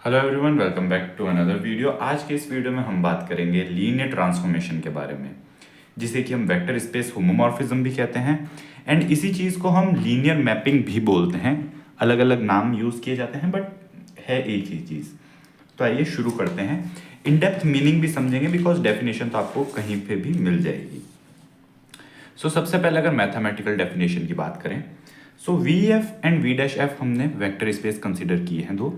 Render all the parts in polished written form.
Hello everyone, welcome back to another video. आज के इस वीडियो में हम बात करेंगे लीनियर ट्रांसफॉर्मेशन के बारे में, जिसे कि हम वेक्टर स्पेस होमोमॉर्फिज्म भी कहते हैं एंड इसी चीज़ को हम लीनियर मैपिंग भी बोलते हैं। अलग अलग नाम यूज़ किए जाते हैं बट है एक ही चीज़। तो आइए शुरू करते हैं। इन डेप्थ मीनिंग भी समझेंगे बिकॉज डेफिनेशन तो आपको कहीं पे भी मिल जाएगी। सबसे पहले अगर मैथमेटिकल डेफिनेशन की बात करें, V F and V dash F हमने वेक्टर स्पेस कंसिडर किए हैं दो,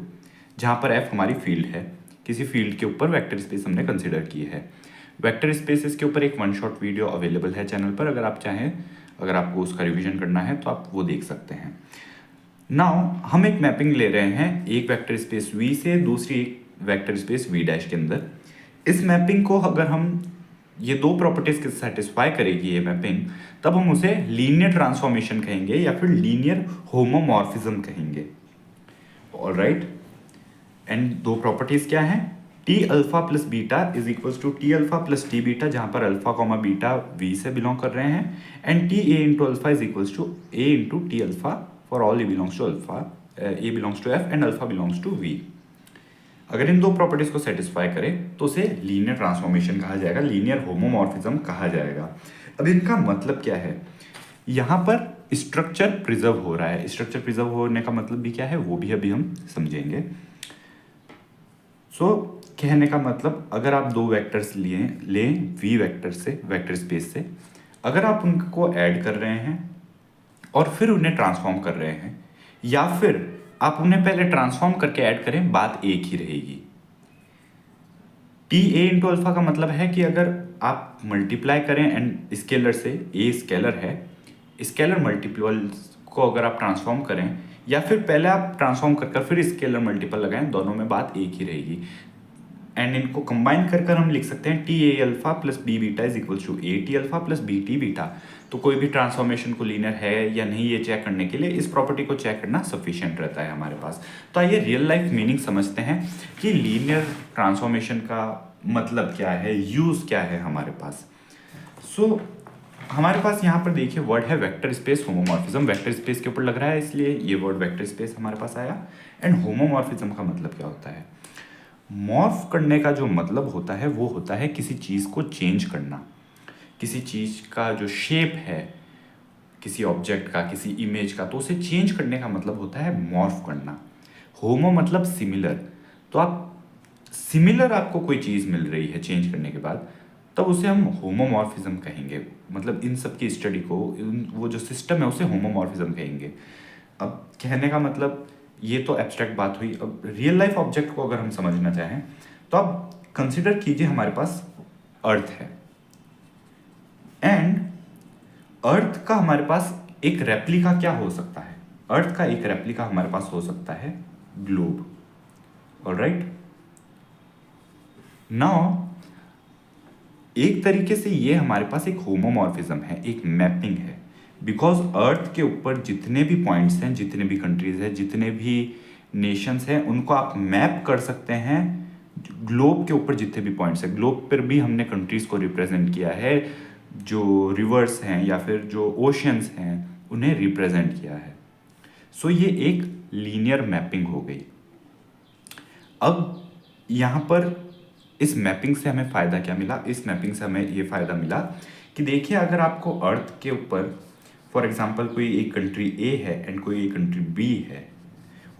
जहाँ पर एफ हमारी फील्ड है। किसी फील्ड के ऊपर वेक्टर स्पेस हमने कंसिडर किए है। वेक्टर स्पेसेस के ऊपर एक वन शॉट वीडियो अवेलेबल है चैनल पर, अगर आप चाहें, अगर आपको उसका रिवीजन करना है तो आप वो देख सकते हैं। नाउ हम एक मैपिंग ले रहे हैं एक वेक्टर स्पेस वी से दूसरी एक वेक्टर स्पेस वी डैश के अंदर। इस मैपिंग को अगर हम ये दो प्रॉपर्टीज के सेटिस्फाई करेगी ये मैपिंग, तब हम उसे लीनियर ट्रांसफॉर्मेशन कहेंगे या फिर लीनियर होमोमॉर्फिज्म कहेंगे। ऑलराइट, एंड दो प्रॉपर्टीज क्या हैं? T alpha plus beta is equal to T alpha plus T beta, जहां पर अल्फा कॉमा बीटा वी से बिलोंग कर रहे हैं, and T a into alpha is equal to a into T alpha for all a belongs to alpha, a belongs to F and alpha belongs to V. अगर इन दो properties को satisfy करें तो उसे लीनियर ट्रांसफॉर्मेशन कहा जाएगा, linear homomorphism कहा जाएगा। अब इनका मतलब क्या है? यहाँ पर स्ट्रक्चर प्रिजर्व हो रहा है। स्ट्रक्चर प्रिजर्व होने का मतलब भी क्या है वो भी अभी हम समझेंगे। कहने का मतलब, अगर आप दो वेक्टर्स लें वी वेक्टर से, वेक्टर स्पेस से, अगर आप उनको ऐड कर रहे हैं और फिर उन्हें ट्रांसफॉर्म कर रहे हैं, या फिर आप उन्हें पहले ट्रांसफॉर्म करके ऐड करें, बात एक ही रहेगी। टी ए इंटू अल्फा का मतलब है कि अगर आप मल्टीप्लाई करें एंड स्केलर से, ए स्केलर है, स्केलर मल्टीपल को अगर आप ट्रांसफॉर्म करें, या फिर पहले आप ट्रांसफॉर्म कर फिर स्केलर मल्टीपल लगाएं, दोनों में बात एक ही रहेगी। एंड इनको कंबाइन कर हम लिख सकते हैं T a alpha plus b beta is equal to a T alpha plus b T beta. तो कोई भी ट्रांसफॉर्मेशन को लीनियर है या नहीं, ये चेक करने के लिए इस प्रॉपर्टी को चेक करना सफिशिएंट रहता है हमारे पास। तो आइए रियल लाइफ मीनिंग समझते हैं कि लीनियर ट्रांसफॉर्मेशन का मतलब क्या है, यूज क्या है हमारे पास। हमारे पास यहाँ पर देखिए वर्ड है vector space homomorphism. Vector space के ऊपर लग रहा है इसलिए ये वर्ड वेक्टर स्पेस हमारे पास आया। एंड होमोमॉर्फिज्म का मतलब क्या होता है? मॉर्फ करने का जो मतलब होता है वो होता है किसी चीज़ को चेंज करना। किसी चीज़ का जो शेप है, किसी ऑब्जेक्ट का, किसी इमेज का, तो उसे चेंज करने का मतलब होता है मॉर्फ करना। होमो मतलब सिमिलर, तो आप सिमिलर आपको कोई चीज़ मिल रही है चेंज करने के बाद, तब उसे हम होमोमॉर्फिज्म कहेंगे। मतलब इन सब की स्टडी को, वो जो सिस्टम है उसे होमोमॉर्फिज्म कहेंगे। अब कहने का मतलब, ये तो एब्स्ट्रैक्ट बात हुई। अब रियल लाइफ ऑब्जेक्ट को अगर हम समझना चाहें तो आप कंसिडर कीजिए हमारे पास अर्थ है, एंड अर्थ का हमारे पास एक रेप्लिका क्या हो सकता है? अर्थ का एक रेप्लिका हमारे पास हो सकता है ग्लोब। ऑलराइट, नाउ एक तरीके से ये हमारे पास एक होमोमॉर्फिज्म है, एक मैपिंग है। बिकॉज अर्थ के ऊपर जितने भी पॉइंट्स हैं, जितने भी कंट्रीज हैं, जितने भी नेशंस हैं, उनको आप मैप कर सकते हैं। ग्लोब के ऊपर जितने भी पॉइंट्स हैं, ग्लोब पर भी हमने कंट्रीज को रिप्रेजेंट किया है, जो रिवर्स हैं या फिर जो ओशियंस हैं उन्हें रिप्रेजेंट किया है। ये एक लीनियर मैपिंग हो गई। अब यहाँ पर इस मैपिंग से हमें फ़ायदा क्या मिला? इस मैपिंग से हमें ये फ़ायदा मिला कि देखिए, अगर आपको अर्थ के ऊपर फॉर एग्जांपल कोई एक कंट्री ए है एंड कोई एक कंट्री बी है,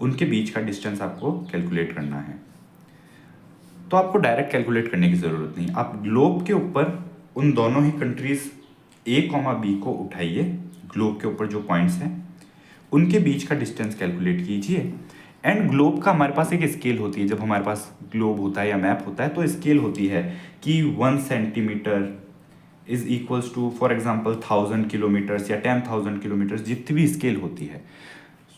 उनके बीच का डिस्टेंस आपको कैलकुलेट करना है, तो आपको डायरेक्ट कैलकुलेट करने की ज़रूरत नहीं। आप ग्लोब के ऊपर उन दोनों ही कंट्रीज़ ए कॉमा बी को उठाइए, ग्लोब के ऊपर जो पॉइंट्स हैं उनके बीच का डिस्टेंस कैलकुलेट कीजिए। एंड ग्लोब का हमारे पास एक स्केल होती है। जब हमारे पास ग्लोब होता है या मैप होता है तो स्केल होती है कि 1 centimetre is equals to for example 1000 kilometres या 10,000 किलोमीटर्स, जितनी भी स्केल होती है।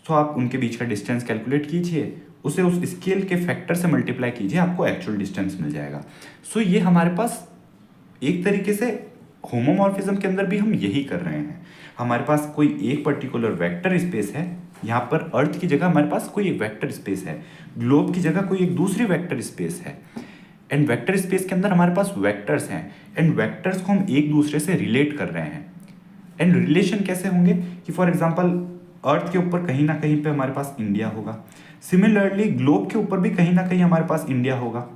तो आप उनके बीच का डिस्टेंस कैलकुलेट कीजिए, उसे उस स्केल के फैक्टर से मल्टीप्लाई कीजिए, आपको एक्चुअल डिस्टेंस मिल जाएगा। ये हमारे पास एक तरीके से होमोमॉर्फिज्म के अंदर भी हम यही कर रहे हैं। हमारे पास कोई एक पर्टिकुलर वेक्टर स्पेस है, यहाँ पर अर्थ की जगह हमारे पास कोई एक वेक्टर स्पेस है, ग्लोब की जगह कोई एक दूसरी वेक्टर स्पेस है, एंड वेक्टर स्पेस के अंदर हमारे पास वेक्टर्स हैं, एंड वेक्टर्स को हम एक दूसरे से रिलेट कर रहे हैं। एंड रिलेशन कैसे होंगे कि फॉर एग्जांपल अर्थ के ऊपर कहीं ना कहीं पे हमारे पास इंडिया होगा। सिमिलरली ग्लोब के ऊपर भी कहीं ना कहीं हमारे पास इंडिया होगा।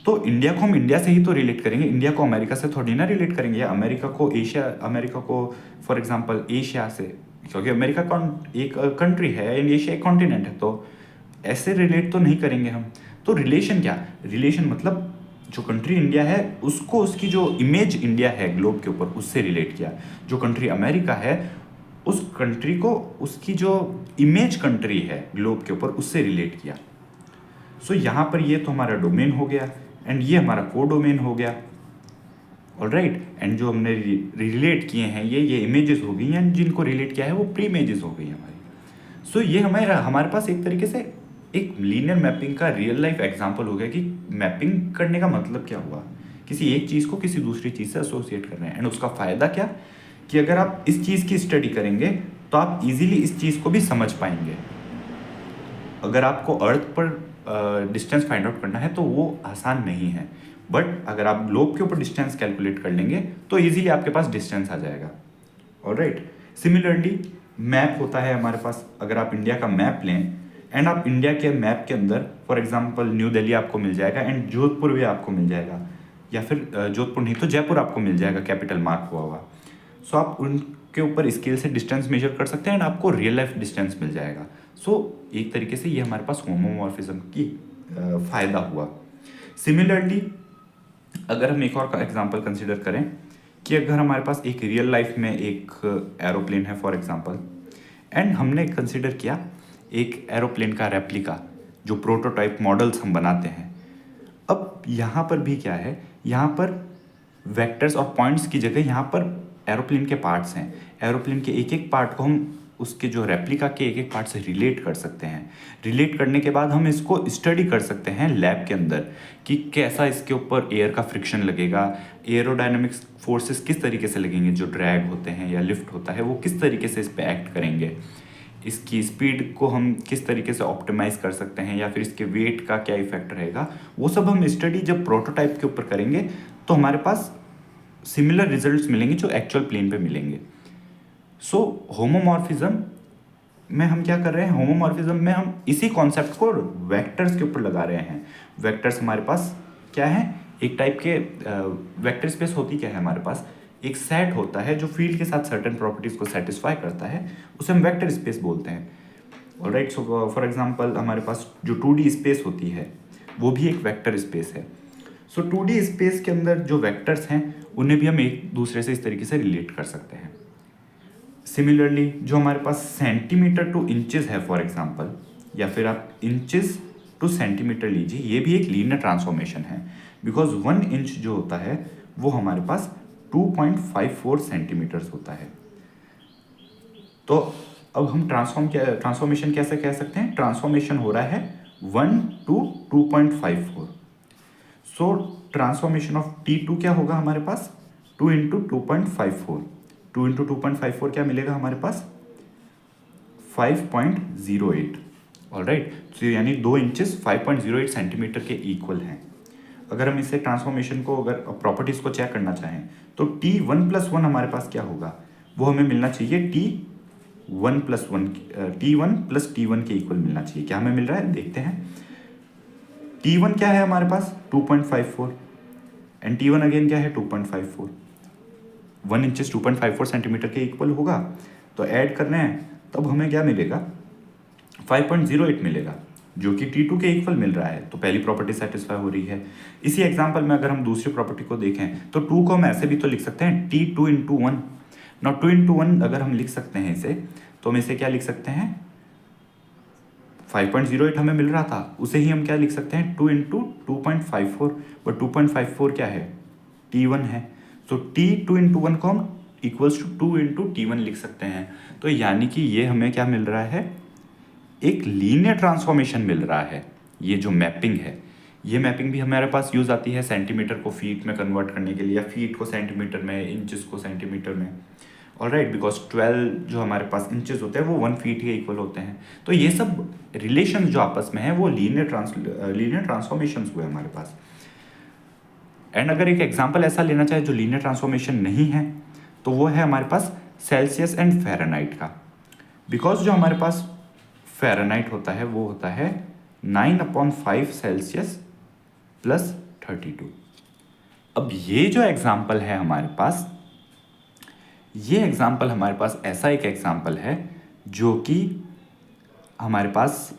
तो इंडिया को हम इंडिया से ही तो रिलेट करेंगे, इंडिया को अमेरिका से थोड़ी ना रिलेट करेंगे, या अमेरिका को एशिया, अमेरिका को फॉर एग्जांपल एशिया से, क्योंकि अमेरिका एक कंट्री है एंड एशिया एक कॉन्टिनेंट है, तो ऐसे रिलेट तो नहीं करेंगे हम। तो रिलेशन क्या, रिलेशन मतलब जो कंट्री इंडिया है उसको उसकी जो इमेज इंडिया है ग्लोब के ऊपर उससे रिलेट किया, जो कंट्री अमेरिका है उस कंट्री को उसकी जो इमेज कंट्री है ग्लोब के ऊपर उससे रिलेट किया। सो यहाँ पर ये तो हमारा डोमेन हो गया एंड ये हमारा को डोमेन हो गया। ऑलराइट, एंड जो हमने रिलेट किए हैं ये इमेजेस हो गई एंड जिनको रिलेट किया है वो प्री इमेजेस हो गई हमारी। सो ये हमारे पास एक तरीके से एक लीनियर मैपिंग का रियल लाइफ एग्जांपल हो गया कि मैपिंग करने का मतलब क्या हुआ, किसी एक चीज़ को किसी दूसरी चीज़ से एसोसिएट कर रहे हैं। एंड उसका फ़ायदा क्या कि अगर आप इस चीज़ की स्टडी करेंगे तो आप इजीली इस चीज़ को भी समझ पाएंगे। अगर आपको अर्थ पर डिस्टेंस फाइंड आउट करना है तो वो आसान नहीं है, बट अगर आप ग्लोब के ऊपर डिस्टेंस कैलकुलेट कर लेंगे तो इजीली आपके पास डिस्टेंस आ जाएगा। ऑलराइट, सिमिलरली मैप होता है हमारे पास। अगर आप इंडिया का मैप लें एंड आप इंडिया के मैप के अंदर फॉर एग्जांपल न्यू दिल्ली आपको मिल जाएगा एंड जोधपुर भी आपको मिल जाएगा, या फिर जोधपुर नहीं तो जयपुर आपको मिल जाएगा कैपिटल मार्क हुआ हुआ। सो आप उनके ऊपर स्केल से डिस्टेंस मेजर कर सकते हैं एंड आपको रियल लाइफ डिस्टेंस मिल जाएगा। सो एक तरीके से ये हमारे पास होमोमॉर्फिज्म की फ़ायदा हुआ। सिमिलरली अगर हम एक और एग्जांपल कंसिडर करें कि अगर हमारे पास एक रियल लाइफ में एक एरोप्लेन है फॉर एग्जांपल, एंड हमने कंसिडर किया एक एरोप्लेन का रेप्लिका, जो प्रोटोटाइप मॉडल्स हम बनाते हैं। अब यहाँ पर भी क्या है, यहाँ पर वेक्टर्स और पॉइंट्स की जगह यहाँ पर एरोप्लेन के पार्ट्स हैं। एरोप्लेन के एक एक पार्ट को हम उसके जो रेप्लिका के एक एक पार्ट से रिलेट कर सकते हैं। रिलेट करने के बाद हम इसको स्टडी कर सकते हैं लैब के अंदर कि कैसा इसके ऊपर एयर का फ्रिक्शन लगेगा, एरोडायनामिक्स फोर्सेस किस तरीके से लगेंगे, जो ड्रैग होते हैं या लिफ्ट होता है वो किस तरीके से इस पर एक्ट करेंगे, इसकी स्पीड को हम किस तरीके से ऑप्टिमाइज़ कर सकते हैं, या फिर इसके वेट का क्या इफेक्ट रहेगा। वो सब हम स्टडी जब प्रोटोटाइप के ऊपर करेंगे तो हमारे पास सिमिलर रिजल्ट्स मिलेंगे जो एक्चुअल प्लेन पे मिलेंगे। सो होमोमॉर्फिज्म में हम क्या कर रहे हैं, होमोमॉर्फिज्म में हम इसी कॉन्सेप्ट को वेक्टर्स के ऊपर लगा रहे हैं। वेक्टर्स हमारे पास क्या है, एक टाइप के वेक्टर स्पेस होती क्या है हमारे पास, एक सेट होता है जो फील्ड के साथ सर्टेन प्रॉपर्टीज को सेटिस्फाई करता है, उसे हम वेक्टर स्पेस बोलते हैं। ऑलराइट, सो फॉर एग्जांपल हमारे पास जो 2D स्पेस होती है वो भी एक वेक्टर स्पेस है। सो 2D स्पेस के अंदर जो वेक्टर्स हैं उन्हें भी हम एक दूसरे से इस तरीके से रिलेट कर सकते हैं। सिमिलरली जो हमारे पास सेंटीमीटर टू इंचेस है फॉर एग्जांपल, या फिर आप इंचेस टू सेंटीमीटर लीजिए, ये भी एक लीनियर ट्रांसफॉर्मेशन है, बिकॉज 1 इंच जो होता है वो हमारे पास 2.54 सेंटीमीटर्स होता है। तो अब हम ट्रांसफॉर्मेशन कैसे कह सकते हैं, ट्रांसफॉर्मेशन हो रहा है 1 to 2.54। So transformation of T2 क्या होगा हमारे पास, 2 into 2.54, 2 into 2.54 क्या मिलेगा हमारे पास, 5.08। ऑलराइट, तो यानी 2 इंचेस 5.08 सेंटीमीटर के इक्वल हैं। अगर हम इसे ट्रांसफॉर्मेशन को अगर प्रॉपर्टीज को चेक करना चाहें तो T1+1 हमारे पास क्या होगा, वो हमें मिलना चाहिए T1+1, T1+T1 के इक्वल मिलना चाहिए। क्या हमें मिल रहा है देखते हैं। T1 क्या है हमारे पास 2.54 एंड T1 अगेन क्या है 2.54। 1 इंचेस 2.54 सेंटीमीटर के इक्वल होगा, तो ऐड कर रहे हैं तब हमें क्या मिलेगा 5.08 मिलेगा, जो कि T2 के इक्वल मिल रहा है। तो पहली प्रॉपर्टी सेटिस्फाई हो रही है। इसी एग्जांपल में अगर हम दूसरी प्रॉपर्टी को देखें तो 2 को हम ऐसे भी तो लिख सकते हैं T2 into 1। नॉ 2 into 1 अगर हम लिख सकते हैं इसे, तो हम इसे क्या लिख सकते हैं, 5.08 हमें मिल रहा था, उसे ही हम क्या लिख सकते हैं 2 into 2.54, बट 2.54 क्या है T1 है। तो T2 into 1 को हम इक्वल्स टू 2 into T1 लिख सकते हैं। तो यानी कि ये हमें क्या मिल रहा है, एक लीनियर ट्रांसफॉर्मेशन मिल रहा है। ये जो मैपिंग है, ये मैपिंग भी हमारे पास यूज़ आती है सेंटीमीटर को फीट में कन्वर्ट करने के लिए, या फीट को सेंटीमीटर में, इंचेस को सेंटीमीटर में। ऑलराइट, बिकॉज 12 जो हमारे पास इंचेस होते हैं वो 1 फीट के इक्वल होते हैं। तो ये सब रिलेशन जो आपस में है वो लीनियर ट्रांसफॉर्मेशन हुए हमारे पास। एंड अगर एक एग्जाम्पल ऐसा लेना चाहे जो लीनियर ट्रांसफॉर्मेशन नहीं है, तो वो है हमारे पास सेल्सियस एंड फ़ारेनहाइट का। बिकॉज जो हमारे पास फ़ारेनहाइट होता है वो होता है 9/5 सेल्सियस प्लस 32। अब ये जो एग्जाम्पल है हमारे पास, ये एग्जाम्पल हमारे पास ऐसा एक एग्जाम्पल है जो कि हमारे पास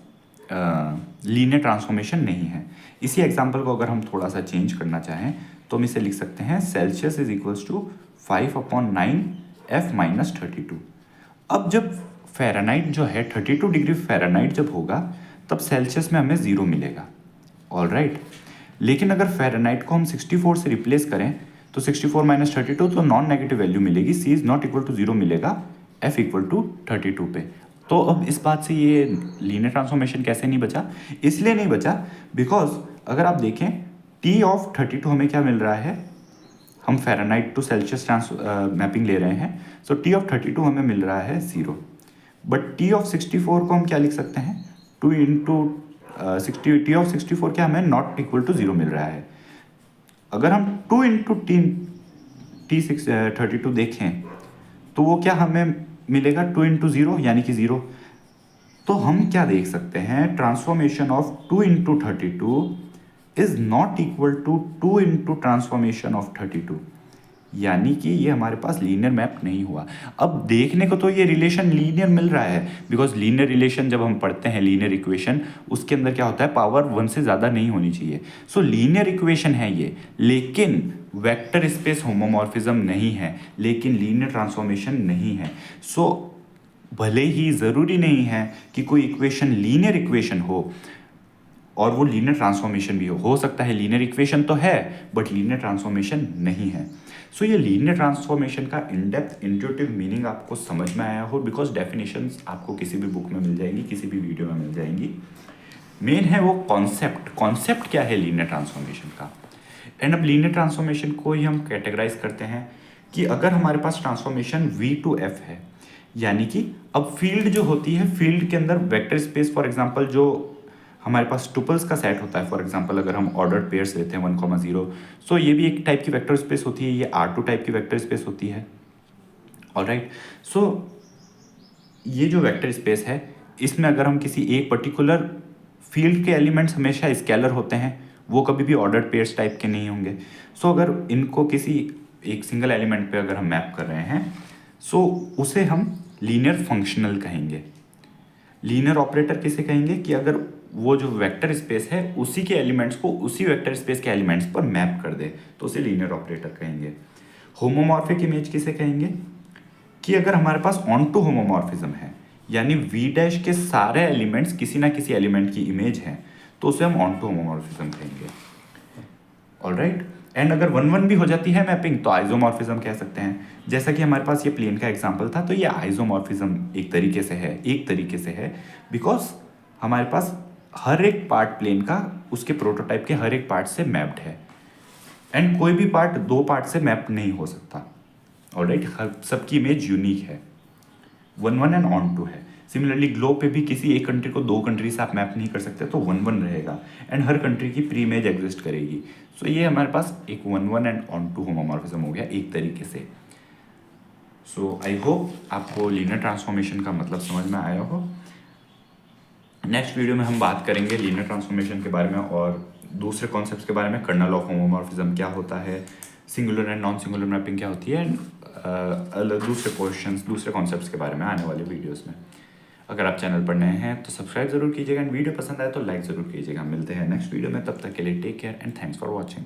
लीनियर ट्रांसफॉर्मेशन नहीं है। इसी एग्जाम्पल को अगर हम थोड़ा सा चेंज करना चाहें तो हम इसे लिख सकते हैं Celsius is equals to 5/9 F-32। अब जब फ़ारेनहाइट जो है 32 डिग्री फ़ारेनहाइट जब होगा तब सेल्सियस में हमें 0 मिलेगा, ऑल राइट। लेकिन अगर फ़ारेनहाइट को हम 64 से रिप्लेस करें तो 64 माइनस 32 तो नॉन नेगेटिव वैल्यू मिलेगी, C is not equal to 0 मिलेगा F इक्वल टू 32 पे। तो अब इस बात से ये लीनियर ट्रांसफॉर्मेशन कैसे नहीं बचा? इसलिए नहीं बचा बिकॉज अगर आप देखें T ऑफ 32 हमें क्या मिल रहा है, हम फ़ारेनहाइट टू सेल्सियस मैपिंग ले रहे हैं, सो T ऑफ 32 हमें मिल रहा है 0। बट T ऑफ 64 को हम क्या लिख सकते हैं, 2 इंटू 60, T ऑफ 64 क्या हमें नॉट इक्वल टू 0 मिल रहा है। अगर हम 2 इंटू T32 देखें तो वो क्या हमें मिलेगा, 2 इंटू 0 यानी कि 0। तो हम क्या देख सकते हैं, transformation of 2 into 32 is not equal to 2 into transformation of 32, यानी कि ये हमारे पास लीनियर मैप नहीं हुआ। अब देखने को तो ये रिलेशन लीनियर मिल रहा है बिकॉज लीनियर रिलेशन जब हम पढ़ते हैं लीनियर इक्वेशन, उसके अंदर क्या होता है, पावर 1 से ज़्यादा नहीं होनी चाहिए। सो लीनियर इक्वेशन है ये, लेकिन वेक्टर स्पेस होमोमॉर्फिज्म नहीं है, लेकिन लीनियर ट्रांसफॉर्मेशन नहीं है। सो भले ही ज़रूरी नहीं है कि कोई इक्वेशन लीनियर इक्वेशन हो और वो लीनियर ट्रांसफॉर्मेशन भी हो सकता है लीनियर इक्वेशन तो है बट लीनियर ट्रांसफॉर्मेशन नहीं है। सो ये लीनियर ट्रांसफॉर्मेशन का इन डेप्थ इंट्यूटिव मीनिंग आपको समझ में आया हो, बिकॉज डेफिनेशंस आपको किसी भी बुक में मिल जाएंगी, किसी भी वीडियो में मिल जाएंगी। मेन है वो कॉन्सेप्ट क्या है लीनियर ट्रांसफॉर्मेशन का। एंड अब लीनियर ट्रांसफॉर्मेशन को ही हम कैटेगराइज करते हैं कि अगर हमारे पास ट्रांसफॉर्मेशन V to F है, यानी कि अब फील्ड जो होती है, फील्ड के अंदर वेक्टर स्पेस फॉर एग्जांपल जो हमारे पास टुपल्स का सेट होता है, फॉर एग्जांपल अगर हम ऑर्डर्ड पेयर्स लेते हैं 1,0, सो ये भी एक टाइप की वेक्टर स्पेस होती है, ये R2 टाइप की वेक्टर स्पेस होती है, ऑलराइट। सो ये जो वेक्टर स्पेस है इसमें अगर हम किसी एक पर्टिकुलर फील्ड के एलिमेंट्स हमेशा स्केलर होते हैं, वो कभी भी ऑर्डर्ड पेयर्स टाइप के नहीं होंगे। सो अगर इनको किसी एक सिंगल एलिमेंट पे अगर हम मैप कर रहे हैं सो उसे हम लीनियर फंक्शनल कहेंगे। लीनियर ऑपरेटर किसे कहेंगे कि अगर वो जो वेक्टर स्पेस है उसी के एलिमेंट्स को उसी वेक्टर स्पेस के एलिमेंट्स पर मैप कर दे तो उसे लीनियर ऑपरेटर कहेंगे। होमोमॉर्फिक इमेज किसे कहेंगे कि अगर हमारे पास ऑन टू होमोमॉर्फिज्म है, यानी V डैश के सारे एलिमेंट्स किसी ना किसी एलिमेंट की इमेज है तो उसे हम ऑन टू होमोमॉर्फिज्म कहेंगे, ऑलराइट। एंड अगर 1-1 भी हो जाती है मैपिंग तो आइसोमॉर्फिज्म कह सकते हैं। जैसा कि हमारे पास ये प्लेन का एग्जांपल था, तो ये आइसोमॉर्फिज्म एक तरीके से है बिकॉज हमारे पास हर एक पार्ट प्लेन का उसके प्रोटोटाइप के हर एक पार्ट से मैप्ड है एंड कोई भी पार्ट दो पार्ट से मैप नहीं हो सकता, ऑलराइट। सबकी इमेज यूनिक है, 1-1 एंड ऑन टू है। सिमिलरली ग्लोब पे भी किसी एक कंट्री को दो कंट्री से आप मैप नहीं कर सकते तो 1-1 रहेगा एंड हर कंट्री की प्री इमेज एग्जिस्ट करेगी। सो ये हमारे पास एक 1-1 एंड ऑन टू होमोमॉर्फिज्म हो गया एक तरीके से। सो आई होप आपको लीनियर ट्रांसफॉर्मेशन का मतलब समझ में आया हो। नेक्स्ट वीडियो में हम बात करेंगे लीनियर ट्रांसफॉर्मेशन के बारे में और दूसरे कॉन्सेप्ट्स के बारे में, कर्नल ऑफ होमोमॉर्फिज्म क्या होता है, singular and non singular mapping क्या होती है, एंड दूसरे क्वेश्चंस दूसरे कॉन्सेप्ट्स के बारे में आने वाले वीडियोस में। अगर आप चैनल पर नए हैं तो सब्सक्राइब जरूर कीजिएगा एंड वीडियो पसंद आए तो लाइक ज़रूर कीजिएगा। मिलते हैं नेक्स्ट वीडियो में, तब तक के लिए take care and thanks for watching.